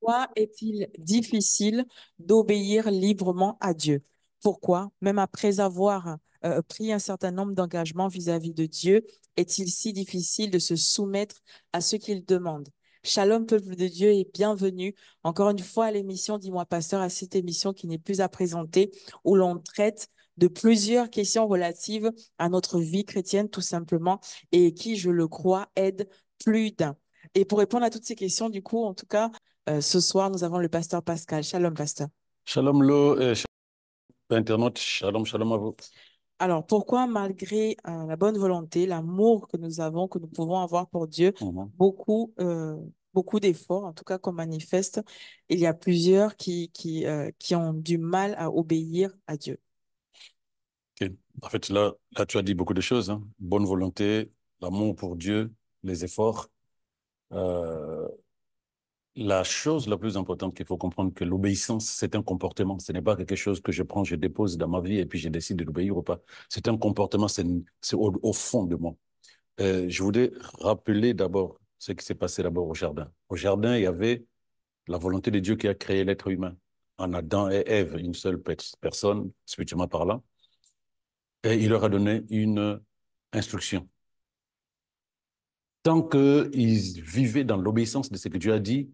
Pourquoi est-il difficile d'obéir librement à Dieu? Pourquoi, même après avoir pris un certain nombre d'engagements vis-à-vis de Dieu, est-il si difficile de se soumettre à ce qu'il demande? Shalom, peuple de Dieu, et bienvenue encore une fois à l'émission Dis-moi, pasteur, à cette émission qui n'est plus à présenter, où l'on traite de plusieurs questions relatives à notre vie chrétienne, tout simplement, et qui, je le crois, aide plus d'un. Et pour répondre à toutes ces questions, du coup, en tout cas, ce soir, nous avons le pasteur Pascal. Shalom, pasteur. Shalom Lo, internaute, shalom, shalom à vous. Alors, pourquoi, malgré la bonne volonté, l'amour que nous avons, que nous pouvons avoir pour Dieu, Mhm. beaucoup d'efforts, en tout cas qu'on manifeste, il y a plusieurs qui ont du mal à obéir à Dieu. Ok. En fait, là, tu as dit beaucoup de choses, hein. Bonne volonté, l'amour pour Dieu, les efforts. Euh, la chose la plus importante qu'il faut comprendre, que l'obéissance, c'est un comportement. Ce n'est pas quelque chose que je prends, je dépose dans ma vie et puis je décide de l'obéir ou pas. C'est un comportement, c'est au fond de moi. Je voulais rappeler d'abord ce qui s'est passé d'abord au jardin. Au jardin, il y avait la volonté de Dieu qui a créé l'être humain. En Adam et Ève, une seule personne, spirituellement parlant. Et il leur a donné une instruction. Tant qu'ils vivaient dans l'obéissance de ce que Dieu a dit,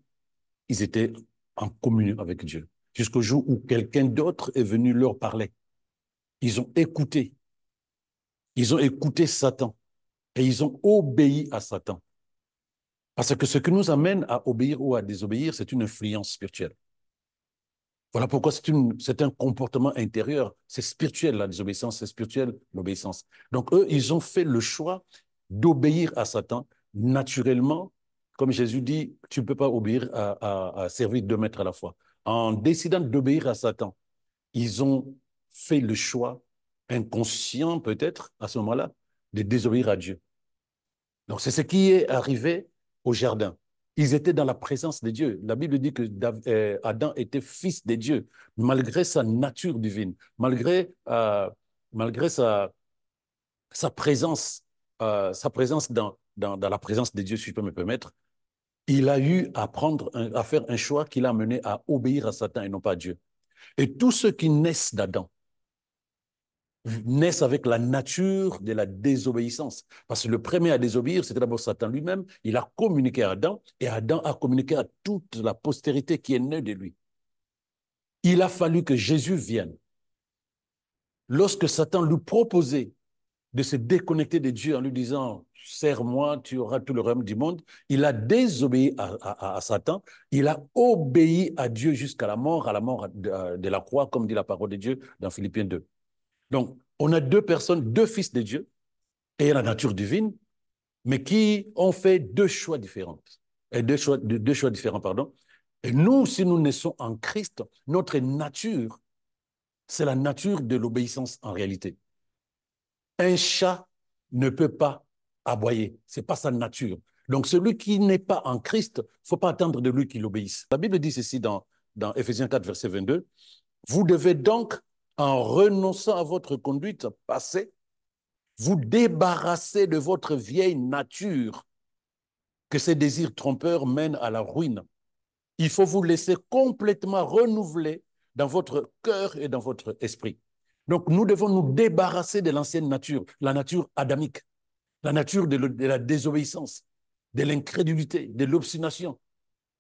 ils étaient en communion avec Dieu. Jusqu'au jour où quelqu'un d'autre est venu leur parler. Ils ont écouté. Ils ont écouté Satan. Et ils ont obéi à Satan. Parce que ce qui nous amène à obéir ou à désobéir, c'est une influence spirituelle. Voilà pourquoi c'est un comportement intérieur. C'est spirituel, la désobéissance, c'est spirituel, l'obéissance. Donc, eux, ils ont fait le choix d'obéir à Satan naturellement. Comme Jésus dit, tu ne peux pas obéir à servir deux maîtres à la fois. En décidant d'obéir à Satan, ils ont fait le choix, inconscient peut-être, à ce moment-là, de désobéir à Dieu. Donc, c'est ce qui est arrivé au jardin. Ils étaient dans la présence de Dieu. La Bible dit que Adam était fils de Dieu, malgré sa nature divine, malgré sa présence dans la présence de Dieu, si je peux me permettre. Il a eu à faire un choix qui l'a mené à obéir à Satan et non pas à Dieu. Et tous ceux qui naissent d'Adam, naissent avec la nature de la désobéissance. Parce que le premier à désobéir, c'était d'abord Satan lui-même. Il a communiqué à Adam et Adam a communiqué à toute la postérité qui est née de lui. Il a fallu que Jésus vienne. Lorsque Satan lui proposait de se déconnecter de Dieu en lui disant « Sers-moi, tu auras tout le royaume du monde », il a désobéi à Satan, il a obéi à Dieu jusqu'à la mort de la croix, comme dit la parole de Dieu dans Philippiens 2. Donc, on a deux personnes, deux fils de Dieu, et la nature divine, mais qui ont fait deux choix différents. Et deux choix différents, pardon. Et nous, si nous naissons en Christ, notre nature, c'est la nature de l'obéissance en réalité. Un chat ne peut pas aboyer, c'est pas sa nature. Donc celui qui n'est pas en Christ, il ne faut pas attendre de lui qu'il obéisse. La Bible dit ceci dans Éphésiens 4, verset 22, « Vous devez donc, en renonçant à votre conduite passée, vous débarrasser de votre vieille nature que ces désirs trompeurs mènent à la ruine. Il faut vous laisser complètement renouveler dans votre cœur et dans votre esprit. » Donc, nous devons nous débarrasser de l'ancienne nature, la nature adamique, la nature de la désobéissance, de l'incrédulité, de l'obstination.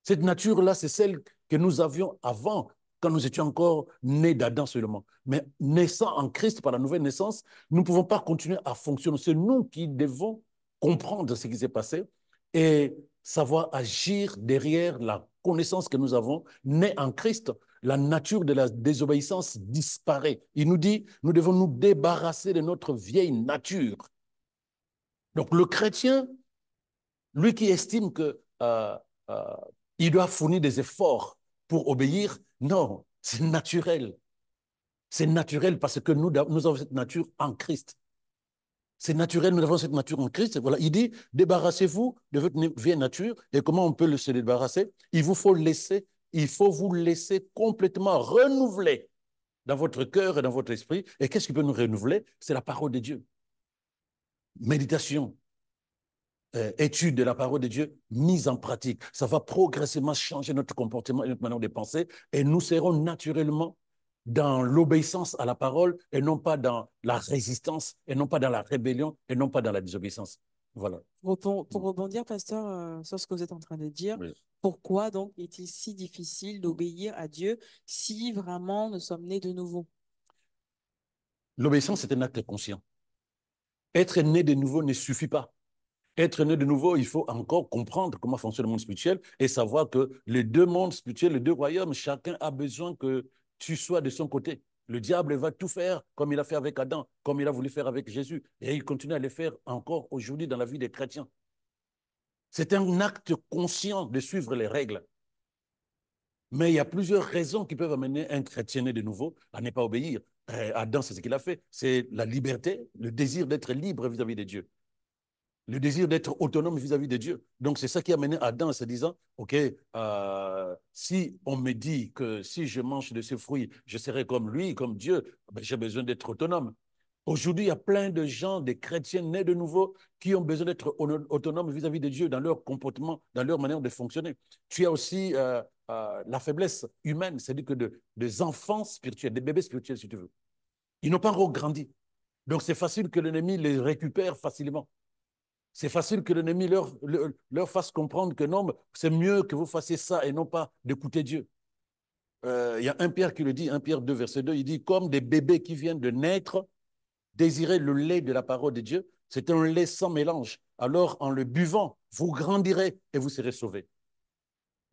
Cette nature-là, c'est celle que nous avions avant, quand nous étions encore nés d'Adam seulement. Mais naissant en Christ par la nouvelle naissance, nous ne pouvons pas continuer à fonctionner. C'est nous qui devons comprendre ce qui s'est passé et savoir agir derrière la connaissance que nous avons. Nés en Christ, la nature de la désobéissance disparaît. Il nous dit, nous devons nous débarrasser de notre vieille nature. Donc le chrétien, lui qui estime que euh, il doit fournir des efforts pour obéir, non, c'est naturel. C'est naturel parce que nous avons cette nature en Christ. C'est naturel, nous avons cette nature en Christ. Voilà, il dit, débarrassez-vous de votre vieille nature. Et comment on peut se débarrasser? Il faut vous laisser complètement renouveler dans votre cœur et dans votre esprit. Et qu'est-ce qui peut nous renouveler? C'est la parole de Dieu. Méditation, étude de la parole de Dieu mise en pratique. Ça va progressivement changer notre comportement et notre manière de penser et nous serons naturellement dans l'obéissance à la parole et non pas dans la résistance et non pas dans la rébellion et non pas dans la désobéissance. Voilà. Pour rebondir, pasteur, sur ce que vous êtes en train de dire, Oui. pourquoi donc est-il si difficile d'obéir à Dieu si vraiment nous sommes nés de nouveau? L'obéissance est un acte conscient. Être né de nouveau ne suffit pas. Être né de nouveau, il faut encore comprendre comment fonctionne le monde spirituel et savoir que les deux mondes spirituels, les deux royaumes, chacun a besoin que tu sois de son côté. Le diable va tout faire comme il a fait avec Adam, comme il a voulu faire avec Jésus. Et il continue à le faire encore aujourd'hui dans la vie des chrétiens. C'est un acte conscient de suivre les règles. Mais il y a plusieurs raisons qui peuvent amener un chrétien né de nouveau à ne pas obéir. Adam, c'est ce qu'il a fait. C'est la liberté, le désir d'être libre vis-à-vis de Dieu. Le désir d'être autonome vis-à-vis de Dieu. Donc, c'est ça qui a mené Adam en se disant, OK, si on me dit que si je mange de ces fruits, je serai comme lui, comme Dieu, ben, j'ai besoin d'être autonome. Aujourd'hui, il y a plein de gens, des chrétiens nés de nouveau, qui ont besoin d'être autonomes vis-à-vis de Dieu dans leur comportement, dans leur manière de fonctionner. Tu as aussi la faiblesse humaine, c'est-à-dire que des enfants spirituels, des bébés spirituels, si tu veux. Ils n'ont pas encore grandi. Donc, c'est facile que l'ennemi les récupère facilement. C'est facile que l'ennemi leur fasse comprendre que non, c'est mieux que vous fassiez ça et non pas d'écouter Dieu. Il y a un Pierre qui le dit, 1 Pierre 2, verset 2, il dit, comme des bébés qui viennent de naître, désirez le lait de la parole de Dieu, c'est un lait sans mélange. Alors, en le buvant, vous grandirez et vous serez sauvés.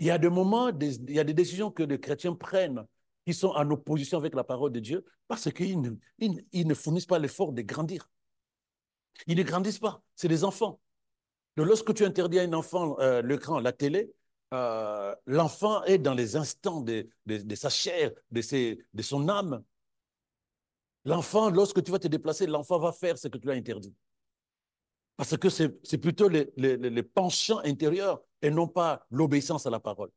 Il y a des moments, il y a des décisions que les chrétiens prennent qui sont en opposition avec la parole de Dieu parce qu'ils ne fournissent pas l'effort de grandir. Ils ne grandissent pas. C'est des enfants. Donc, lorsque tu interdis à un enfant l'écran, la télé, l'enfant est dans les instants de sa chair, de son âme. L'enfant, lorsque tu vas te déplacer, l'enfant va faire ce que tu as interdit. Parce que c'est plutôt les penchants intérieurs et non pas l'obéissance à la parole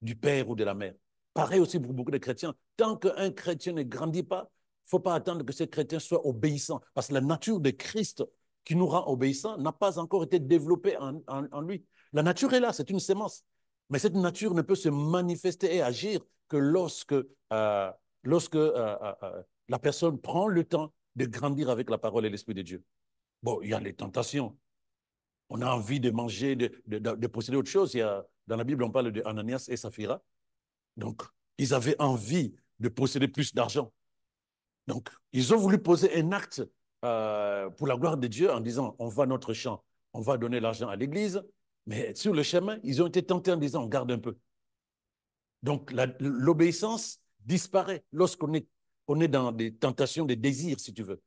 du père ou de la mère. Pareil aussi pour beaucoup de chrétiens. Tant qu'un chrétien ne grandit pas, il ne faut pas attendre que ce chrétien soit obéissant. Parce que la nature de Christ qui nous rend obéissants n'a pas encore été développée en lui. La nature est là, c'est une sémence. Mais cette nature ne peut se manifester et agir que lorsque la personne prend le temps de grandir avec la parole et l'Esprit de Dieu. Bon, il y a les tentations. On a envie de manger, de posséder autre chose. Dans la Bible, on parle de Ananias et Saphira. Donc, ils avaient envie de posséder plus d'argent. Donc, ils ont voulu poser un acte pour la gloire de Dieu en disant, on va notre champ, on va donner l'argent à l'église. Mais sur le chemin, ils ont été tentés en disant, on garde un peu. Donc, l'obéissance disparaît lorsqu'on est dans des tentations, des désirs, si tu veux.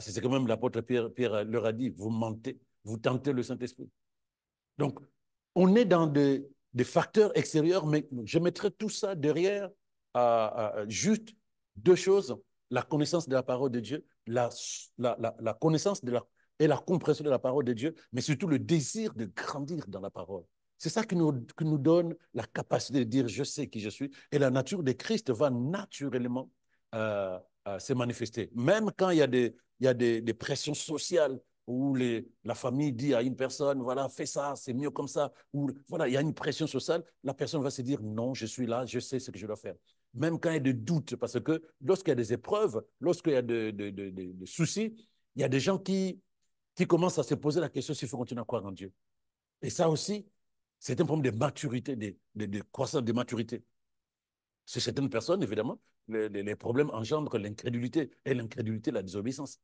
C'est quand même l'apôtre Pierre leur a dit, vous mentez, vous tentez le Saint-Esprit. Donc, on est dans des facteurs extérieurs, mais je mettrai tout ça derrière juste deux choses, la connaissance de la parole de Dieu, la connaissance et la compréhension de la parole de Dieu, mais surtout le désir de grandir dans la parole. C'est ça qui nous donne la capacité de dire je sais qui je suis, et la nature de Christ va naturellement se manifester. Même quand il y a des pressions sociales, où la famille dit à une personne, voilà, fais ça, c'est mieux comme ça, ou voilà, il y a une pression sociale, la personne va se dire, non, je suis là, je sais ce que je dois faire. Même quand il y a des doutes, parce que lorsqu'il y a des épreuves, lorsqu'il y a des soucis, il y a des gens qui commencent à se poser la question s'il faut continuer à croire en Dieu. Et ça aussi, c'est un problème de maturité, de croissance de maturité. Chez certaines personnes, évidemment, les problèmes engendrent l'incrédulité, et l'incrédulité, la désobéissance.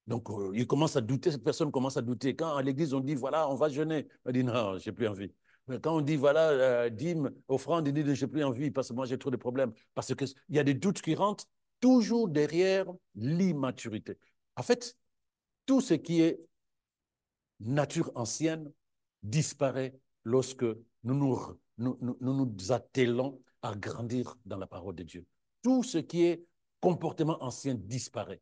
Donc, il commence à douter, cette personne commence à douter. Quand à l'église, on dit, voilà, on va jeûner, elle dit, non, j'ai plus envie. Mais quand on dit, voilà, dîme, offrande, il dit, j'ai plus envie parce que moi, j'ai trop de problèmes. Parce qu'il y a des doutes qui rentrent toujours derrière l'immaturité. En fait, tout ce qui est nature ancienne disparaît lorsque nous attelons à grandir dans la parole de Dieu. Tout ce qui est comportement ancien disparaît.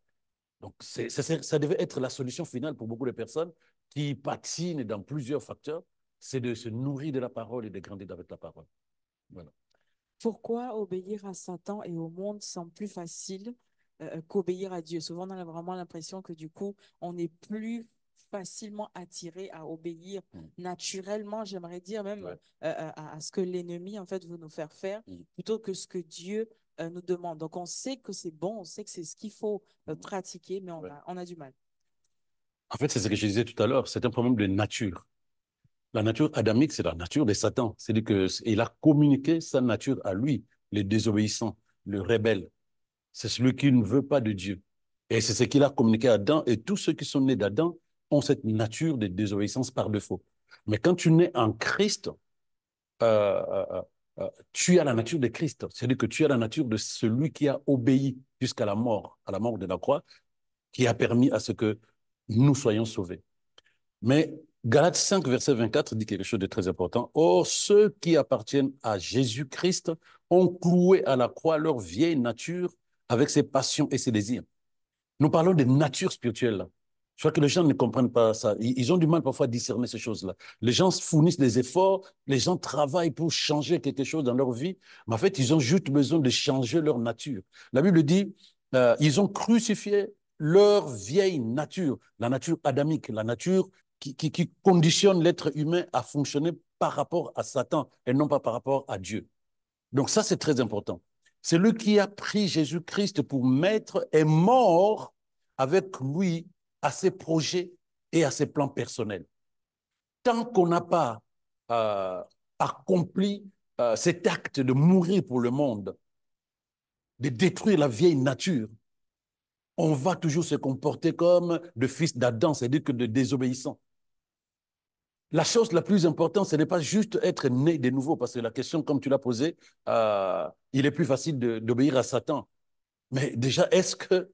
Donc, ça devait être la solution finale pour beaucoup de personnes qui patinent dans plusieurs facteurs, c'est de se nourrir de la parole et de grandir avec la parole. Voilà. Pourquoi obéir à Satan et au monde semble plus facile qu'obéir à Dieu? Souvent, on a vraiment l'impression que du coup, on est plus facilement attirés à obéir naturellement, j'aimerais dire même à ce que l'ennemi, en fait, veut nous faire faire, plutôt que ce que Dieu nous demande. Donc, on sait que c'est bon, on sait que c'est ce qu'il faut pratiquer, mais on a du mal. En fait, c'est ce que je disais tout à l'heure, c'est un problème de nature. La nature adamique, c'est la nature de Satan. C'est-à-dire qu'il a communiqué sa nature à lui, le désobéissant, le rebelle. C'est celui qui ne veut pas de Dieu. Et c'est ce qu'il a communiqué à Adam. Et tous ceux qui sont nés d'Adam ont cette nature de désobéissance par défaut. Mais quand tu nais en Christ, euh, euh, tu as la nature de Christ. C'est-à-dire que tu as la nature de celui qui a obéi jusqu'à la mort de la croix, qui a permis à ce que nous soyons sauvés. Mais Galates 5, verset 24 dit quelque chose de très important. Or, ceux qui appartiennent à Jésus-Christ ont cloué à la croix leur vieille nature avec ses passions et ses désirs. Nous parlons de nature spirituelle, là. Je crois que les gens ne comprennent pas ça. Ils ont du mal parfois à discerner ces choses-là. Les gens fournissent des efforts, les gens travaillent pour changer quelque chose dans leur vie, mais en fait, ils ont juste besoin de changer leur nature. La Bible dit, ils ont crucifié leur vieille nature, la nature adamique, la nature qui conditionne l'être humain à fonctionner par rapport à Satan et non pas par rapport à Dieu. Donc ça, c'est très important. C'est lui qui a pris Jésus-Christ pour maître et mort avec lui à ses projets et à ses plans personnels. Tant qu'on n'a pas euh, accompli cet acte de mourir pour le monde, de détruire la vieille nature, on va toujours se comporter comme de fils d'Adam, c'est-à-dire que de désobéissant. La chose la plus importante, ce n'est pas juste être né de nouveau, parce que la question, comme tu l'as posée, il est plus facile d'obéir à Satan. Mais déjà, est-ce que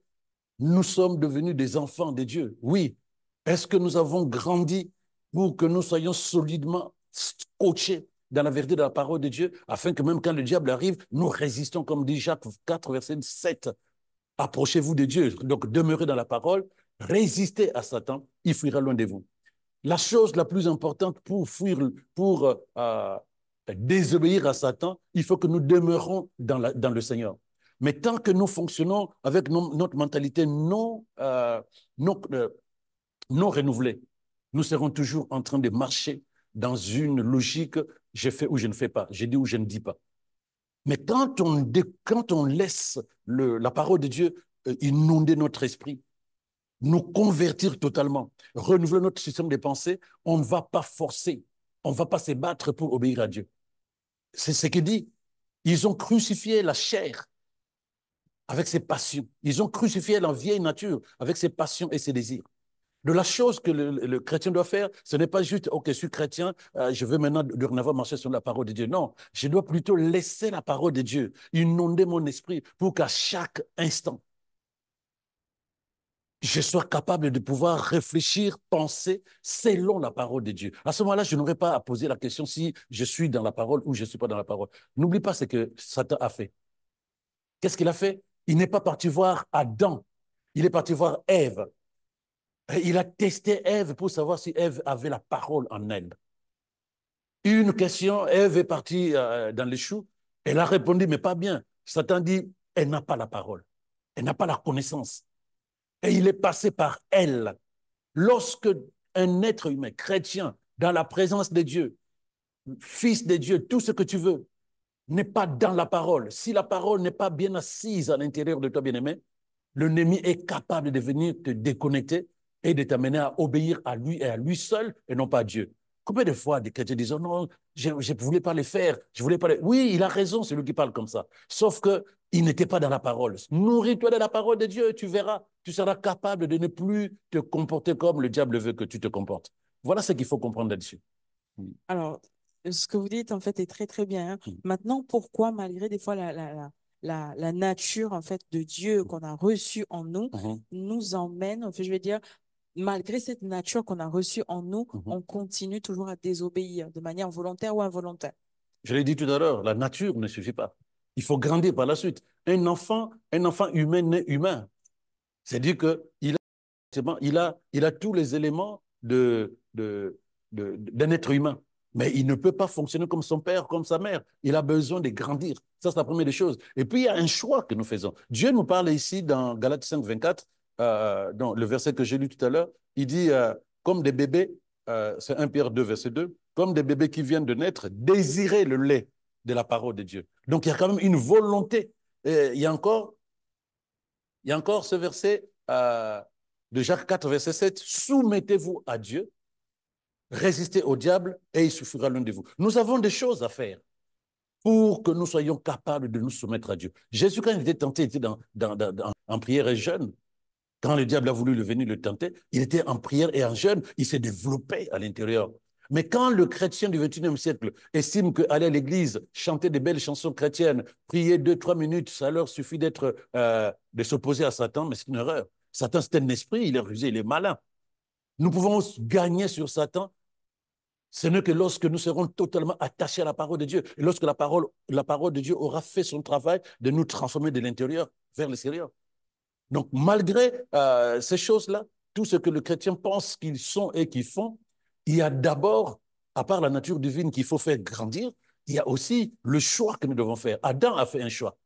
nous sommes devenus des enfants de Dieu? Oui. Est-ce que nous avons grandi pour que nous soyons solidement coachés dans la vérité de la parole de Dieu, afin que même quand le diable arrive, nous résistons, comme dit Jacques 4, verset 7. Approchez-vous de Dieu, donc demeurez dans la parole, résistez à Satan, il fuira loin de vous. La chose la plus importante pour fuir, pour désobéir à Satan, il faut que nous demeurons dans le Seigneur. Mais tant que nous fonctionnons avec notre mentalité non renouvelée, nous serons toujours en train de marcher dans une logique je fais ou je ne fais pas, je dis ou je ne dis pas. Mais quand on laisse la parole de Dieu inonder notre esprit, nous convertir totalement, renouveler notre système de pensée, on ne va pas forcer, on ne va pas se battre pour obéir à Dieu. C'est ce qu'il dit. Ils ont crucifié la chair avec ses passions. Ils ont crucifié la vieille nature avec ses passions et ses désirs. De la chose que le chrétien doit faire, ce n'est pas juste, OK, je suis chrétien, je veux maintenant dorénavant marcher sur la parole de Dieu. Non, je dois plutôt laisser la parole de Dieu inonder mon esprit pour qu'à chaque instant, je sois capable de pouvoir réfléchir, penser selon la parole de Dieu. À ce moment-là, je n'aurais pas à poser la question si je suis dans la parole ou je ne suis pas dans la parole. N'oublie pas ce que Satan a fait. Qu'est-ce qu'il a fait? Il n'est pas parti voir Adam. Il est parti voir Ève. Et il a testé Ève pour savoir si Ève avait la parole en elle. Une question, Ève est partie dans les choux. Elle a répondu, mais pas bien. Satan dit, elle n'a pas la parole. Elle n'a pas la connaissance. Et il est passé par elle. Lorsque un être humain chrétien, dans la présence de Dieu, fils de Dieu, tout ce que tu veux, n'est pas dans la parole, si la parole n'est pas bien assise à l'intérieur de toi, bien-aimé, l'ennemi est capable de venir te déconnecter et de t'amener à obéir à lui et à lui seul et non pas à Dieu. Combien de fois des chrétiens disent, oh non, je ne voulais pas les faire, je voulais pas les... Oui, il a raison, c'est lui qui parle comme ça. Sauf qu'il n'était pas dans la parole. Nourris-toi de la parole de Dieu et tu verras, tu seras capable de ne plus te comporter comme le diable veut que tu te comportes. Voilà ce qu'il faut comprendre là-dessus. Alors, ce que vous dites, en fait, est très, très bien, hein. Maintenant, pourquoi, malgré des fois la nature, en fait, de Dieu qu'on a reçue en nous, nous emmène, en fait, je vais dire, malgré cette nature qu'on a reçue en nous, on continue toujours à désobéir de manière volontaire ou involontaire. Je l'ai dit tout à l'heure, la nature ne suffit pas. Il faut grandir par la suite. Un enfant humain naît humain. C'est-à-dire qu'il a tous les éléments d'un être humain. Mais il ne peut pas fonctionner comme son père, comme sa mère. Il a besoin de grandir. Ça, c'est la première des choses. Et puis, il y a un choix que nous faisons. Dieu nous parle ici dans Galates 5, 24, dans le verset que j'ai lu tout à l'heure. Il dit, comme des bébés, c'est 1 Pierre 2, verset 2, comme des bébés qui viennent de naître, désirer le lait de la parole de Dieu. Donc, il y a quand même une volonté. Et il y a encore ce verset de Jacques 4, verset 7, soumettez-vous à Dieu, résistez au diable et il suffira l'un de vous. Nous avons des choses à faire pour que nous soyons capables de nous soumettre à Dieu. Jésus, quand il était tenté, il était en prière et jeûne. Quand le diable a voulu venir le tenter, il était en prière et en jeûne, il s'est développé à l'intérieur. Mais quand le chrétien du XXIe siècle estime qu'aller à l'église, chanter des belles chansons chrétiennes, prier 2-3 minutes, ça leur suffit de s'opposer à Satan, mais c'est une erreur. Satan, c'est un esprit, il est rusé, il est malin. Nous pouvons gagner sur Satan, ce n'est que lorsque nous serons totalement attachés à la parole de Dieu, et lorsque la parole de Dieu aura fait son travail de nous transformer de l'intérieur vers l'extérieur. Donc, malgré ces choses-là, tout ce que le chrétien pense qu'ils sont et qu'ils font, il y a d'abord, à part la nature divine qu'il faut faire grandir, il y a aussi le choix que nous devons faire. Adam a fait un choix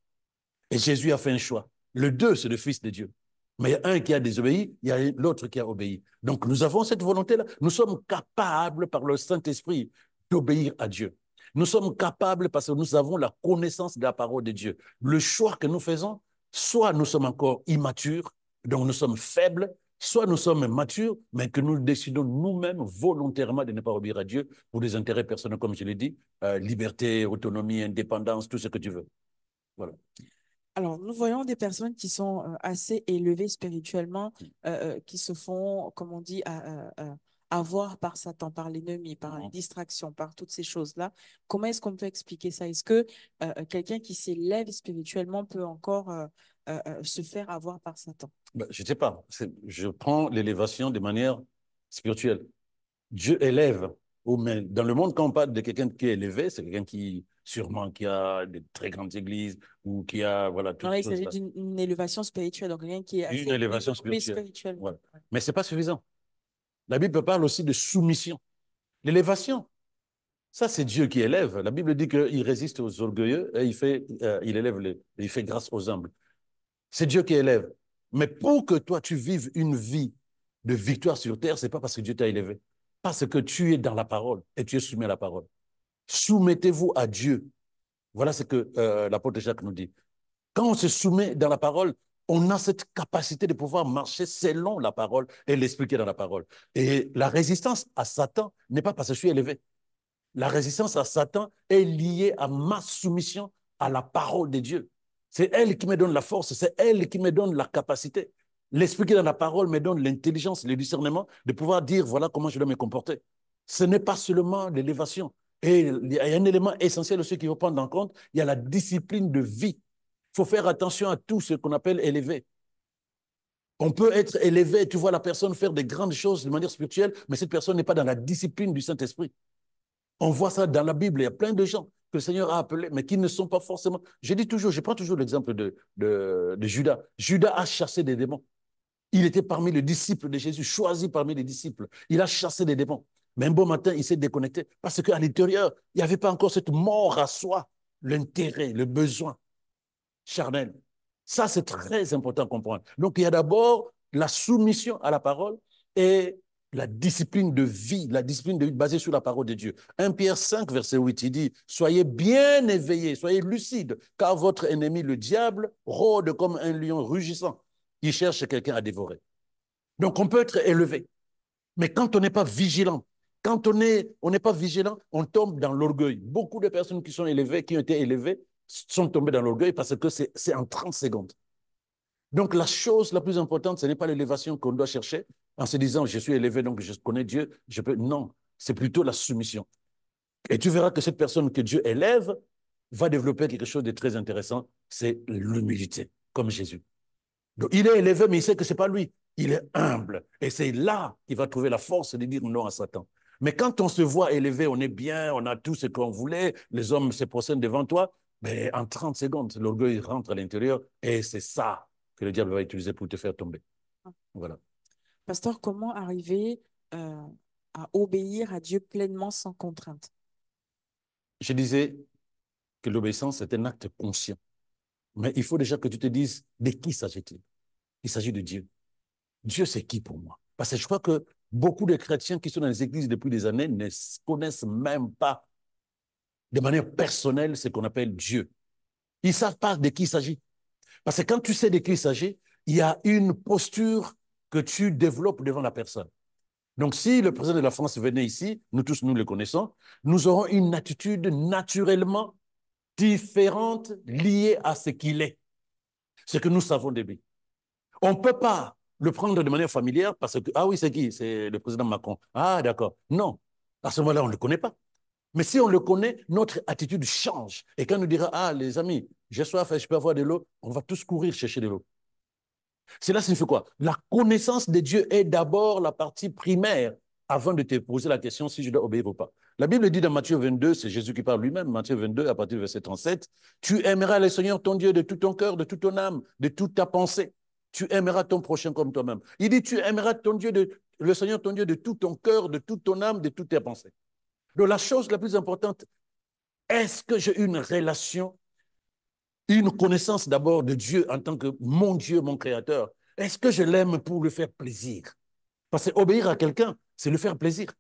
et Jésus a fait un choix. Le deux, c'est le Fils de Dieu. Mais il y a un qui a désobéi, il y a l'autre qui a obéi. Donc, nous avons cette volonté-là. Nous sommes capables, par le Saint-Esprit, d'obéir à Dieu. Nous sommes capables parce que nous avons la connaissance de la parole de Dieu. Le choix que nous faisons, soit nous sommes encore immatures, donc nous sommes faibles, soit nous sommes matures, mais que nous décidons nous-mêmes volontairement de ne pas obéir à Dieu pour des intérêts personnels, comme je l'ai dit, liberté, autonomie, indépendance, tout ce que tu veux. Voilà. Alors, nous voyons des personnes qui sont assez élevées spirituellement, qui se font, comme on dit, avoir par Satan, par l'ennemi, par les distractions, par toutes ces choses-là. Comment est-ce qu'on peut expliquer ça? Est-ce que quelqu'un qui s'élève spirituellement peut encore se faire avoir par Satan? Ben, je ne sais pas. Je prends l'élévation de manière spirituelle. Dieu élève. Mais dans le monde, quand on parle de quelqu'un qui est élevé, c'est quelqu'un qui, sûrement, qui a de très grandes églises ou qui a, voilà, Non, toutes là, ces il s'agit choses-là. d'une élévation spirituelle, donc quelqu'un qui est Une assez élévation développé spirituelle. spirituellement. Voilà. Ouais. Mais ce n'est pas suffisant. La Bible parle aussi de soumission. L'élévation, ça, c'est Dieu qui élève. La Bible dit qu'il résiste aux orgueilleux et il fait grâce aux humbles. C'est Dieu qui élève. Mais pour que toi, tu vives une vie de victoire sur terre, ce n'est pas parce que Dieu t'a élevé. Parce que tu es dans la parole et tu es soumis à la parole. Soumettez-vous à Dieu. Voilà ce que l'apôtre Jacques nous dit. Quand on se soumet dans la parole, on a cette capacité de pouvoir marcher selon la parole et l'expliquer dans la parole. Et la résistance à Satan n'est pas parce que je suis élevé. La résistance à Satan est liée à ma soumission à la parole de Dieu. C'est elle qui me donne la force, c'est elle qui me donne la capacité. L'expliquer dans la parole me donne l'intelligence, le discernement de pouvoir dire voilà comment je dois me comporter. Ce n'est pas seulement l'élévation. Et il y a un élément essentiel aussi qu'il faut prendre en compte, il y a la discipline de vie. Il faut faire attention à tout ce qu'on appelle élevé. On peut être élevé, tu vois la personne faire des grandes choses de manière spirituelle, mais cette personne n'est pas dans la discipline du Saint-Esprit. On voit ça dans la Bible. Il y a plein de gens que le Seigneur a appelés, mais qui ne sont pas forcément. Je prends toujours l'exemple de Judas. Judas a chassé des démons. Il était parmi les disciples de Jésus, choisi parmi les disciples. Il a chassé des démons. Mais un beau matin, il s'est déconnecté parce qu'à l'intérieur, il n'y avait pas encore cette mort à soi, l'intérêt, le besoin charnel. Ça, c'est très important à comprendre. Donc, il y a d'abord la soumission à la parole et la discipline de vie, la discipline de vie basée sur la parole de Dieu. 1 Pierre 5, verset 8, il dit, soyez bien éveillés, soyez lucides, car votre ennemi, le diable, rôde comme un lion rugissant. Il cherche quelqu'un à dévorer. Donc, on peut être élevé. Mais quand on n'est pas vigilant, quand on n'est pas vigilant, on tombe dans l'orgueil. Beaucoup de personnes qui sont élevées, qui ont été élevées, sont tombées dans l'orgueil parce que c'est en 30 secondes. Donc, la chose la plus importante, ce n'est pas l'élévation qu'on doit chercher en se disant, je suis élevé, donc je connais Dieu, je peux. Non, c'est plutôt la soumission. Et tu verras que cette personne que Dieu élève va développer quelque chose de très intéressant, c'est l'humilité, comme Jésus. Donc, il est élevé, mais il sait que ce n'est pas lui. Il est humble. Et c'est là qu'il va trouver la force de dire non à Satan. Mais quand on se voit élevé, on est bien, on a tout ce qu'on voulait, les hommes se procèdent devant toi, mais en 30 secondes, l'orgueil rentre à l'intérieur et c'est ça que le diable va utiliser pour te faire tomber. Voilà. Pasteur, comment arriver euh, à obéir à Dieu pleinement sans contrainte? Je disais que l'obéissance est un acte conscient. Mais il faut déjà que tu te dises de qui s'agit-il? Il s'agit de Dieu. Dieu, c'est qui pour moi? Parce que je crois que beaucoup de chrétiens qui sont dans les églises depuis des années ne connaissent même pas de manière personnelle ce qu'on appelle Dieu. Ils ne savent pas de qui il s'agit. Parce que quand tu sais de qui il s'agit, il y a une posture que tu développes devant la personne. Donc, si le président de la France venait ici, nous tous, nous le connaissons, nous aurons une attitude naturellement différente liée à ce qu'il est, ce que nous savons de lui. On ne peut pas le prendre de manière familière parce que, ah oui, c'est qui? C'est le président Macron. Ah, d'accord. Non. À ce moment-là, on ne le connaît pas. Mais si on le connaît, notre attitude change. Et quand on nous dira, ah, les amis, j'ai soif, je peux avoir de l'eau, on va tous courir chercher de l'eau. Cela signifie quoi? La connaissance de Dieu est d'abord la partie primaire avant de te poser la question si je dois obéir ou pas. La Bible dit dans Matthieu 22, c'est Jésus qui parle lui-même, Matthieu 22, à partir du verset 37, tu aimeras le Seigneur ton Dieu de tout ton cœur, de toute ton âme, de toute ta pensée. Tu aimeras ton prochain comme toi-même. Il dit, tu aimeras ton Dieu le Seigneur ton Dieu de tout ton cœur, de toute ton âme, de toutes tes pensées. Donc la chose la plus importante, est-ce que j'ai une relation, une connaissance d'abord de Dieu en tant que mon Dieu, mon Créateur? Est-ce que je l'aime pour lui faire plaisir? Parce que obéir à quelqu'un, c'est lui faire plaisir.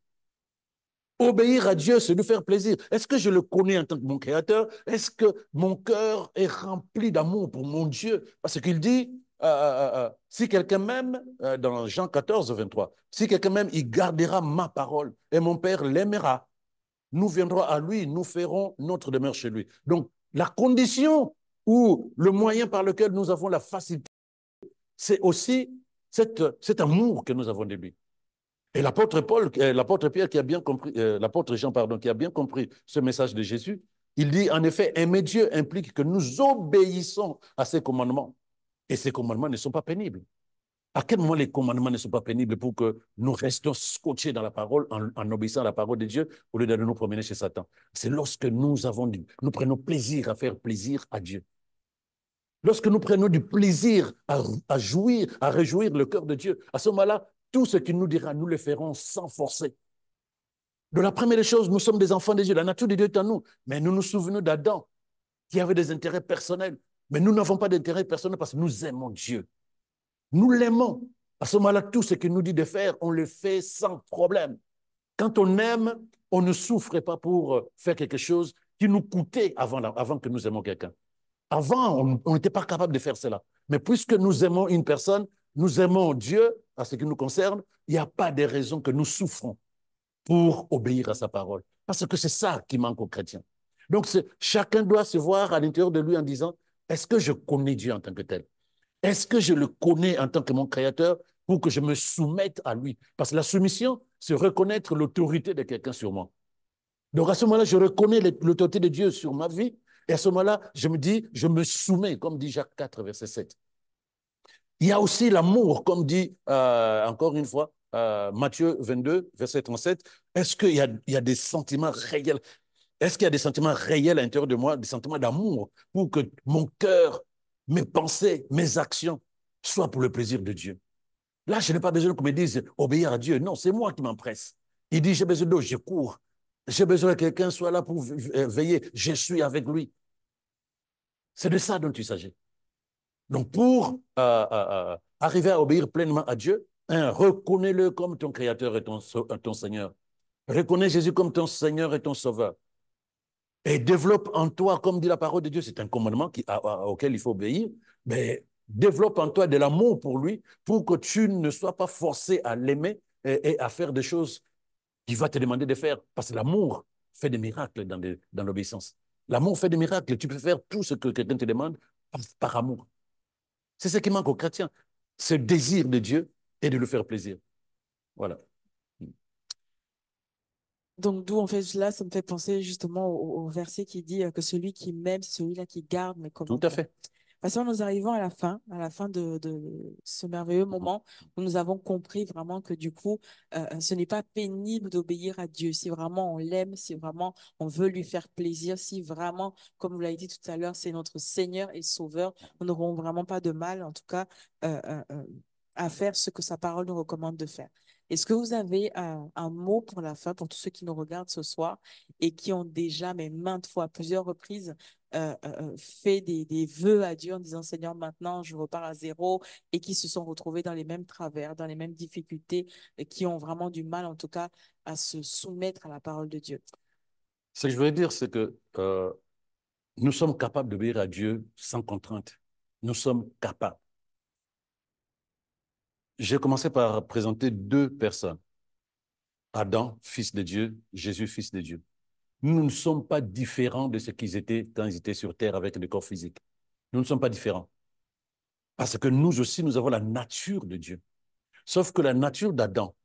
Obéir à Dieu, c'est lui faire plaisir. Est-ce que je le connais en tant que mon Créateur? Est-ce que mon cœur est rempli d'amour pour mon Dieu? Parce qu'il dit, si quelqu'un m'aime, dans Jean 14, 23, si quelqu'un m'aime, il gardera ma parole et mon Père l'aimera. Nous viendrons à lui, nous ferons notre demeure chez lui. Donc, la condition ou le moyen par lequel nous avons la facilité, c'est aussi cet amour que nous avons de lui. Et l'apôtre Paul, l'apôtre Pierre qui a bien compris, l'apôtre Jean, pardon, qui a bien compris ce message de Jésus, il dit en effet, aimer Dieu implique que nous obéissons à ses commandements. Et ces commandements ne sont pas pénibles. À quel moment les commandements ne sont pas pénibles pour que nous restions scotchés dans la parole en obéissant à la parole de Dieu au lieu de nous promener chez Satan? C'est lorsque nous prenons plaisir à faire plaisir à Dieu. Lorsque nous prenons du plaisir à jouir, à réjouir le cœur de Dieu, à ce moment-là, tout ce qu'il nous dira, nous le ferons sans forcer. De la première chose, nous sommes des enfants de Dieu. La nature de Dieu est en nous. Mais nous nous souvenons d'Adam qui avait des intérêts personnels. Mais nous n'avons pas d'intérêt personnel parce que nous aimons Dieu. Nous l'aimons. À ce moment-là, tout ce qu'il nous dit de faire, on le fait sans problème. Quand on aime, on ne souffre pas pour faire quelque chose qui nous coûtait avant que nous aimions quelqu'un. Avant, on n'était pas capable de faire cela. Mais puisque nous aimons une personne, nous aimons Dieu, à ce qui nous concerne, il n'y a pas de raison que nous souffrons pour obéir à sa parole. Parce que c'est ça qui manque aux chrétiens. Donc, chacun doit se voir à l'intérieur de lui en disant, est-ce que je connais Dieu en tant que tel? Est-ce que je le connais en tant que mon créateur pour que je me soumette à lui? Parce que la soumission, c'est reconnaître l'autorité de quelqu'un sur moi. Donc à ce moment-là, je reconnais l'autorité de Dieu sur ma vie. Et à ce moment-là, je me dis, je me soumets, comme dit Jacques 4, verset 7. Il y a aussi l'amour, comme dit, encore une fois, Matthieu 22, verset 37. Est-ce qu'il y a des sentiments réels? Est-ce qu'il y a des sentiments réels à l'intérieur de moi, des sentiments d'amour, pour que mon cœur, mes pensées, mes actions soient pour le plaisir de Dieu? Là, je n'ai pas besoin qu'on me dise obéir à Dieu. Non, c'est moi qui m'empresse. Il dit, j'ai besoin d'eau, je cours. J'ai besoin que quelqu'un soit là pour veiller. Je suis avec lui. C'est de ça dont il s'agit. Donc, pour arriver à obéir pleinement à Dieu, reconnais-le comme ton Créateur et ton Seigneur. Reconnais Jésus comme ton Seigneur et ton Sauveur. Et développe en toi, comme dit la parole de Dieu, c'est un commandement auquel il faut obéir, mais développe en toi de l'amour pour lui, pour que tu ne sois pas forcé à l'aimer et à faire des choses qu'il va te demander de faire. Parce que l'amour fait des miracles dans l'obéissance. L'amour fait des miracles. Tu peux faire tout ce que quelqu'un te demande par amour. C'est ce qui manque aux chrétiens. Ce désir de Dieu et de lui faire plaisir. Voilà. Donc, d'où, en fait, là, ça me fait penser justement au verset qui dit que celui qui m'aime, c'est celui-là qui garde mes Tout à commandements. fait. Parce que nous arrivons à la fin de ce merveilleux moment où nous avons compris vraiment que du coup, ce n'est pas pénible d'obéir à Dieu. Si vraiment on l'aime, si vraiment on veut lui faire plaisir, si vraiment, comme vous l'avez dit tout à l'heure, c'est notre Seigneur et Sauveur, nous n'aurons vraiment pas de mal, en tout cas, euh, euh, euh, à faire ce que sa parole nous recommande de faire. Est-ce que vous avez un mot pour la fin, pour tous ceux qui nous regardent ce soir et qui ont déjà, mais maintes fois, à plusieurs reprises, fait des vœux à Dieu en disant, Seigneur, maintenant, je repars à zéro, et qui se sont retrouvés dans les mêmes travers, dans les mêmes difficultés, et qui ont vraiment du mal, en tout cas, à se soumettre à la parole de Dieu? Ce que je veux dire, c'est que nous sommes capables d'obéir à Dieu sans contrainte. Nous sommes capables. J'ai commencé par présenter deux personnes. Adam, fils de Dieu, Jésus, fils de Dieu. Nous ne sommes pas différents de ce qu'ils étaient quand ils étaient sur terre avec le corps physique. Nous ne sommes pas différents. Parce que nous aussi, nous avons la nature de Dieu. Sauf que la nature d'Adam,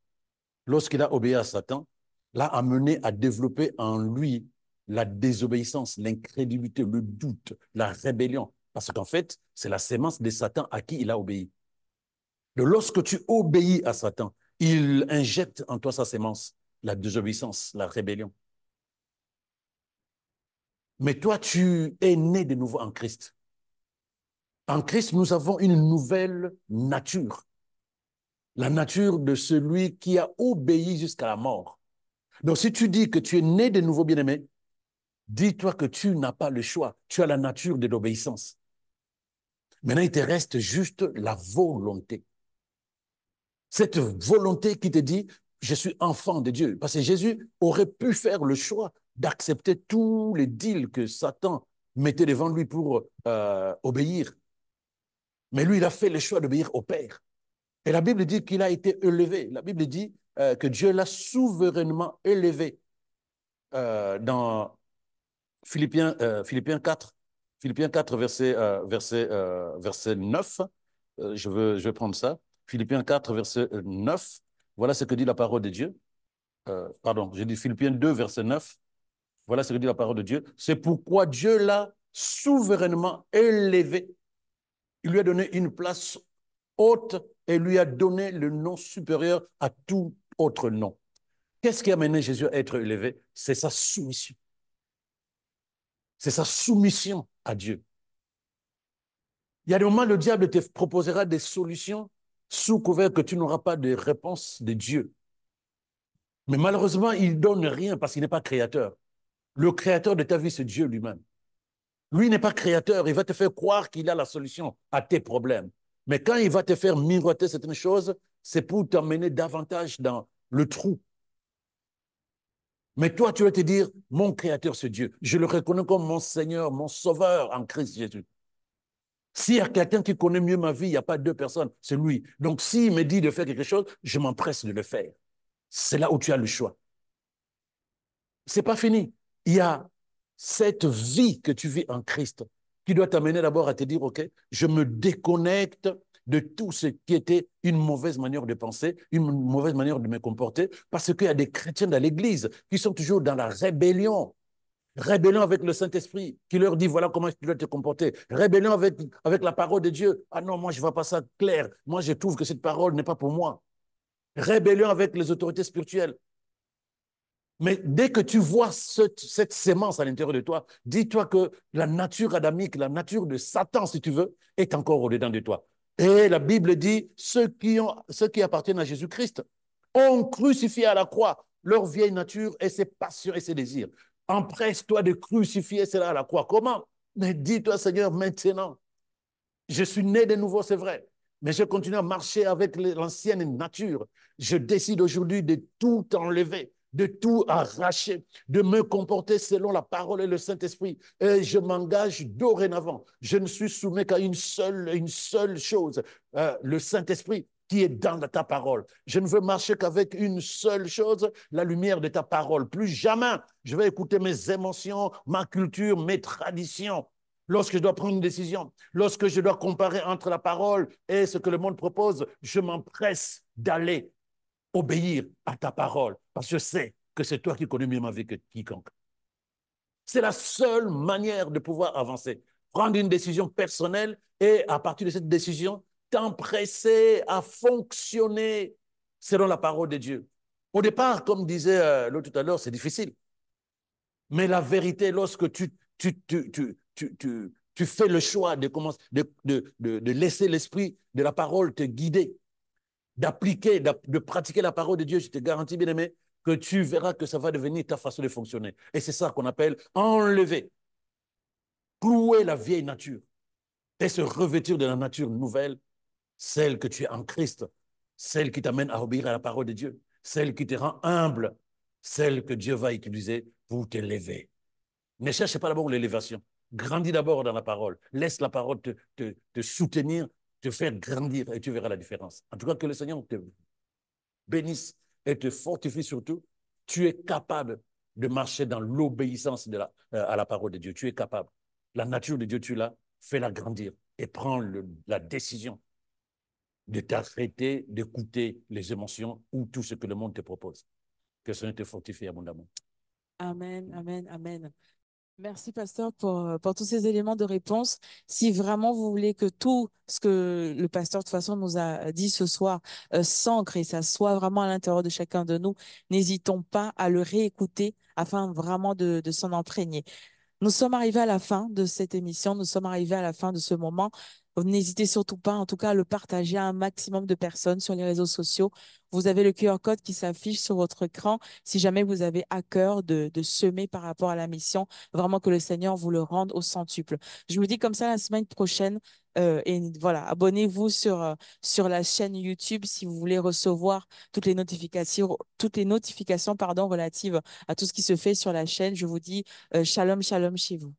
lorsqu'il a obéi à Satan, l'a amené à développer en lui la désobéissance, l'incrédulité, le doute, la rébellion. Parce qu'en fait, c'est la sémence de Satan à qui il a obéi. Donc, lorsque tu obéis à Satan, il injecte en toi sa sémence, la désobéissance, la rébellion. Mais toi, tu es né de nouveau en Christ. En Christ, nous avons une nouvelle nature. La nature de celui qui a obéi jusqu'à la mort. Donc, si tu dis que tu es né de nouveau, bien-aimé, dis-toi que tu n'as pas le choix. Tu as la nature de l'obéissance. Maintenant, il te reste juste la volonté. Cette volonté qui te dit, je suis enfant de Dieu. Parce que Jésus aurait pu faire le choix d'accepter tous les deals que Satan mettait devant lui pour obéir. Mais lui, il a fait le choix d'obéir au Père. Et la Bible dit qu'il a été élevé. La Bible dit que Dieu l'a souverainement élevé. Dans Philippiens 4, Philippiens 4 verset 9, je vais prendre ça. Philippiens 4, verset 9, voilà ce que dit la parole de Dieu. Pardon, j'ai dit Philippiens 2, verset 9. Voilà ce que dit la parole de Dieu. C'est pourquoi Dieu l'a souverainement élevé. Il lui a donné une place haute et lui a donné le nom supérieur à tout autre nom. Qu'est-ce qui a mené Jésus à être élevé? C'est sa soumission. C'est sa soumission à Dieu. Il y a des moments où le diable te proposera des solutions sous couvert que tu n'auras pas de réponse de Dieu. Mais malheureusement, il ne donne rien parce qu'il n'est pas créateur. Le créateur de ta vie, c'est Dieu lui-même. Lui n'est pas créateur, il va te faire croire qu'il a la solution à tes problèmes. Mais quand il va te faire miroiter certaines choses, c'est pour t'emmener davantage dans le trou. Mais toi, tu vas te dire, mon créateur, c'est Dieu. Je le reconnais comme mon Seigneur, mon Sauveur en Christ Jésus. S'il y a quelqu'un qui connaît mieux ma vie, il n'y a pas deux personnes, c'est lui. Donc, s'il me dit de faire quelque chose, je m'empresse de le faire. C'est là où tu as le choix. C'est pas fini. Il y a cette vie que tu vis en Christ qui doit t'amener d'abord à te dire, OK, je me déconnecte de tout ce qui était une mauvaise manière de penser, une mauvaise manière de me comporter, parce qu'il y a des chrétiens dans l'Église qui sont toujours dans la rébellion. Rébellion avec le Saint-Esprit qui leur dit voilà comment tu dois te comporter. Rébellion avec la parole de Dieu. Ah non, moi je ne vois pas ça clair. Moi je trouve que cette parole n'est pas pour moi. Rébellion avec les autorités spirituelles. Mais dès que tu vois cette sémence à l'intérieur de toi, dis-toi que la nature adamique, la nature de Satan, si tu veux, est encore au-dedans de toi. Et la Bible dit, ceux qui appartiennent à Jésus-Christ ont crucifié à la croix leur vieille nature et ses passions et ses désirs. Empresse-toi de crucifier cela à la croix. Comment? Mais dis-toi, Seigneur, maintenant, je suis né de nouveau, c'est vrai, mais je continue à marcher avec l'ancienne nature. Je décide aujourd'hui de tout enlever, de tout arracher, de me comporter selon la parole et le Saint-Esprit. Et je m'engage dorénavant. Je ne suis soumis qu'à une seule chose, le Saint-Esprit qui est dans ta parole. Je ne veux marcher qu'avec une seule chose, la lumière de ta parole. Plus jamais je vais écouter mes émotions, ma culture, mes traditions. Lorsque je dois prendre une décision, lorsque je dois comparer entre la parole et ce que le monde propose, je m'empresse d'aller obéir à ta parole parce que je sais que c'est toi qui connais mieux ma vie que quiconque. C'est la seule manière de pouvoir avancer. Prendre une décision personnelle et à partir de cette décision, t'empresser à fonctionner selon la parole de Dieu. Au départ, comme disait l'autre tout à l'heure, c'est difficile. Mais la vérité, lorsque tu fais le choix de laisser l'esprit de la parole te guider, d'appliquer, de pratiquer la parole de Dieu, je te garantis, bien aimé, que tu verras que ça va devenir ta façon de fonctionner. Et c'est ça qu'on appelle enlever, clouer la vieille nature et se revêtir de la nature nouvelle, celle que tu es en Christ, celle qui t'amène à obéir à la parole de Dieu, celle qui te rend humble, celle que Dieu va utiliser pour t'élever. Ne cherche pas d'abord l'élévation. Grandis d'abord dans la parole. Laisse la parole te soutenir, te faire grandir et tu verras la différence. En tout cas, que le Seigneur te bénisse et te fortifie surtout. Tu es capable de marcher dans l'obéissance à la parole de Dieu. Tu es capable. La nature de Dieu, tu l'as. Fais-la grandir et prends la décision de t'arrêter d'écouter les émotions ou tout ce que le monde te propose. Que le Seigneur te fortifie abondamment. Amen, amen, amen. Merci, pasteur, pour tous ces éléments de réponse. Si vraiment vous voulez que tout ce que le pasteur, de toute façon, nous a dit ce soir, s'ancre et ça soit vraiment à l'intérieur de chacun de nous, n'hésitons pas à le réécouter afin vraiment de s'en imprégner. Nous sommes arrivés à la fin de cette émission, nous sommes arrivés à la fin de ce moment. N'hésitez surtout pas, en tout cas, à le partager à un maximum de personnes sur les réseaux sociaux. Vous avez le QR code qui s'affiche sur votre écran si jamais vous avez à cœur de semer par rapport à la mission, vraiment que le Seigneur vous le rende au centuple. Je vous dis comme ça la semaine prochaine. Et voilà, abonnez-vous sur la chaîne YouTube si vous voulez recevoir toutes les notifications, pardon, relatives à tout ce qui se fait sur la chaîne. Je vous dis shalom, shalom chez vous.